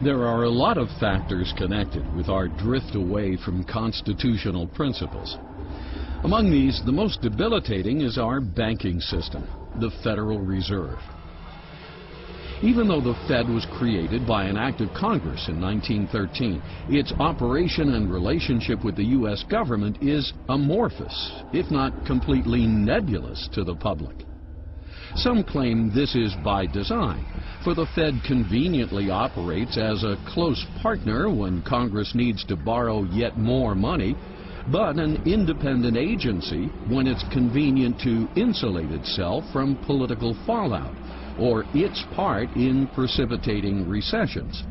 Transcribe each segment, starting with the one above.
There are a lot of factors connected with our drift away from constitutional principles. Among these, the most debilitating is our banking system, the Federal Reserve. Even though the Fed was created by an act of Congress in 1913, its operation and relationship with the U.S. government is amorphous, if not completely nebulous to the public. Some claim this is by design, for the Fed conveniently operates as a close partner when Congress needs to borrow yet more money, but an independent agency when it's convenient to insulate itself from political fallout or its part in precipitating recessions.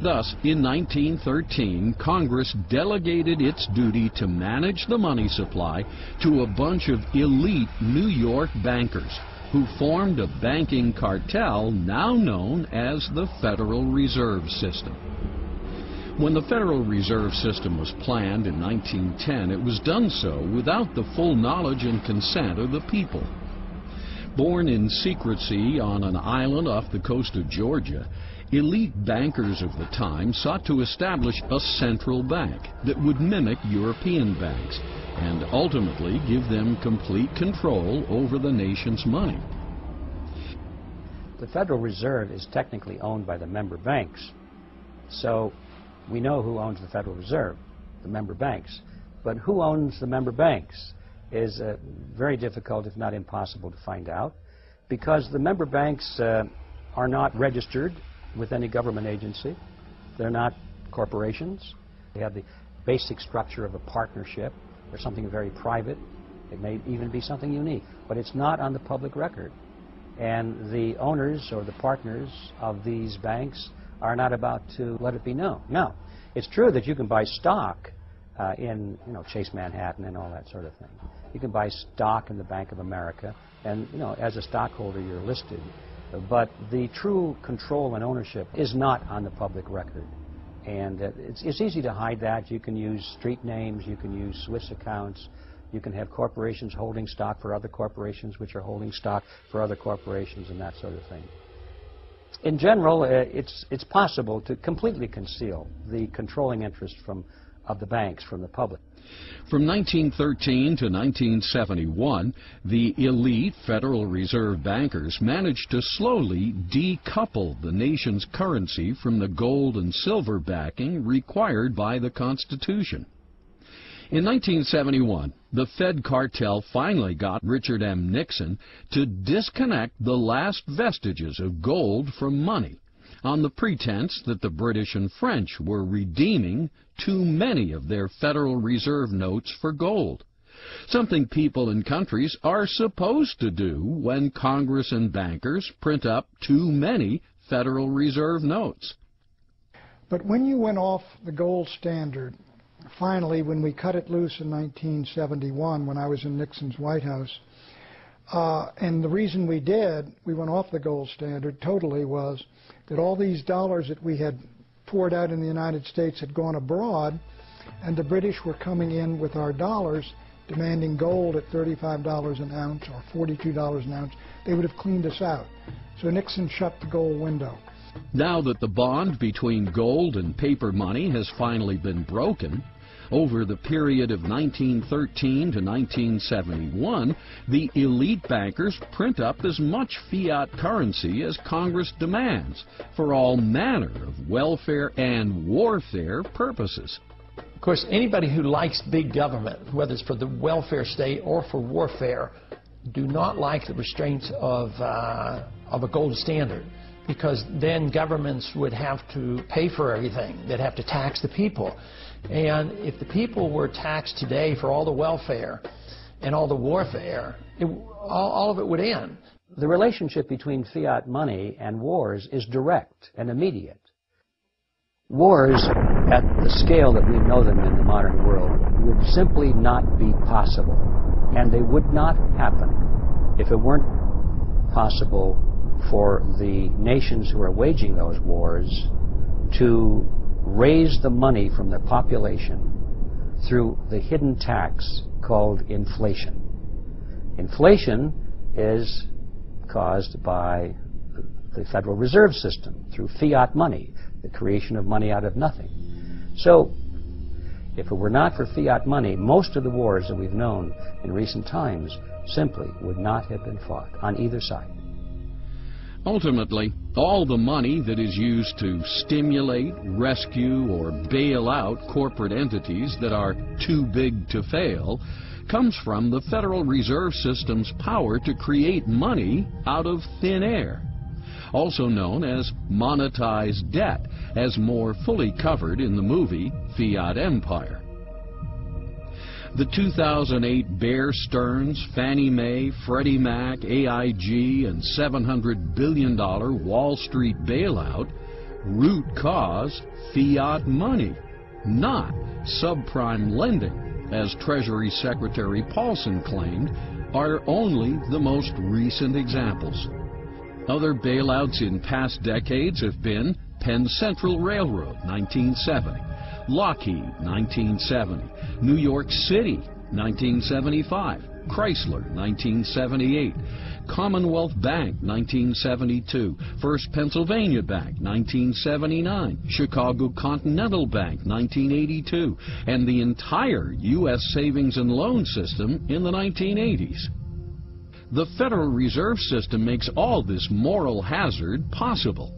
Thus, in 1913, Congress delegated its duty to manage the money supply to a bunch of elite New York bankers who formed a banking cartel now known as the Federal Reserve System. When the Federal Reserve System was planned in 1910, it was done so without the full knowledge and consent of the people. Born in secrecy on an island off the coast of Georgia, elite bankers of the time sought to establish a central bank that would mimic European banks and ultimately give them complete control over the nation's money. The Federal Reserve is technically owned by the member banks, so we know who owns the Federal Reserve, the member banks. But who owns the member banks is very difficult, if not impossible, to find out, because the member banks are not registered with any government agency. They're not corporations. They have the basic structure of a partnership or something very private. It may even be something unique, but it's not on the public record. And the owners or the partners of these banks are not about to let it be known. Now, it's true that you can buy stock in, Chase Manhattan and all that sort of thing. You can buy stock in the Bank of America, and, as a stockholder, you're listed. But the true control and ownership is not on the public record. And it's easy to hide that. You can use street names, you can use Swiss accounts, you can have corporations holding stock for other corporations which are holding stock for other corporations and that sort of thing. In general, it's possible to completely conceal the controlling interest of the banks from the public. From 1913 to 1971, the elite Federal Reserve bankers managed to slowly decouple the nation's currency from the gold and silver backing required by the Constitution. In 1971, the Fed cartel finally got Richard M. Nixon to disconnect the last vestiges of gold from money, on the pretense that the British and French were redeeming too many of their Federal Reserve notes for gold, something people and countries are supposed to do when Congress and bankers print up too many Federal Reserve notes. But when you went off the gold standard, finally, when we cut it loose in 1971, when I was in Nixon's White House, and the reason we went off the gold standard totally, was that all these dollars that we had poured out in the United States had gone abroad, and the British were coming in with our dollars demanding gold at $35 an ounce or $42 an ounce. They would have cleaned us out. So Nixon shut the gold window. Now that the bond between gold and paper money has finally been broken, over the period of 1913 to 1971, the elite bankers print up as much fiat currency as Congress demands for all manner of welfare and warfare purposes. Of course, anybody who likes big government, whether it's for the welfare state or for warfare, do not like the restraints of a gold standard, because then governments would have to pay for everything. They'd have to tax the people. And if the people were taxed today for all the welfare and all the warfare, all of it would end. The relationship between fiat money and wars is direct and immediate. Wars at the scale that we know them in the modern world would simply not be possible, and they would not happen if it weren't possible for the nations who are waging those wars to raise the money from the population through the hidden tax called inflation. Inflation is caused by the Federal Reserve System, through fiat money, the creation of money out of nothing. So, if it were not for fiat money, most of the wars that we've known in recent times simply would not have been fought on either side. Ultimately, all the money that is used to stimulate, rescue, or bail out corporate entities that are too big to fail comes from the Federal Reserve System's power to create money out of thin air, also known as monetized debt, as more fully covered in the movie Fiat Empire. The 2008 Bear Stearns, Fannie Mae, Freddie Mac, AIG, and $700 billion Wall Street bailout root cause fiat money, not subprime lending, as Treasury Secretary Paulson claimed, are only the most recent examples. Other bailouts in past decades have been Penn Central Railroad, 1970, Lockheed, 1970, New York City, 1975, Chrysler, 1978, Commonwealth Bank, 1972, First Pennsylvania Bank, 1979, Chicago Continental Bank, 1982, and the entire U.S. savings and loan system in the 1980s. The Federal Reserve System makes all this moral hazard possible.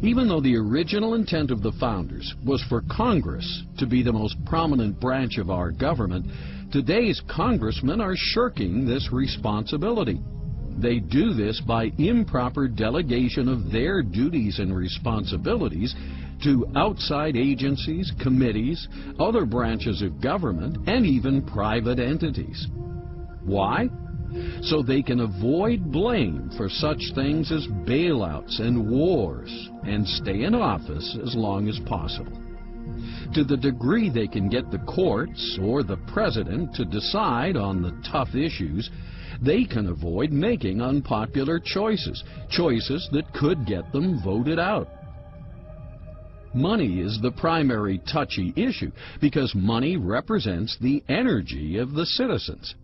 Even though the original intent of the founders was for Congress to be the most prominent branch of our government, today's congressmen are shirking this responsibility. They do this by improper delegation of their duties and responsibilities to outside agencies, committees, other branches of government, and even private entities. Why? So they can avoid blame for such things as bailouts and wars and stay in office as long as possible. To the degree they can get the courts or the president to decide on the tough issues, they can avoid making unpopular choices that could get them voted out. Money is the primary touchy issue because money represents the energy of the citizens.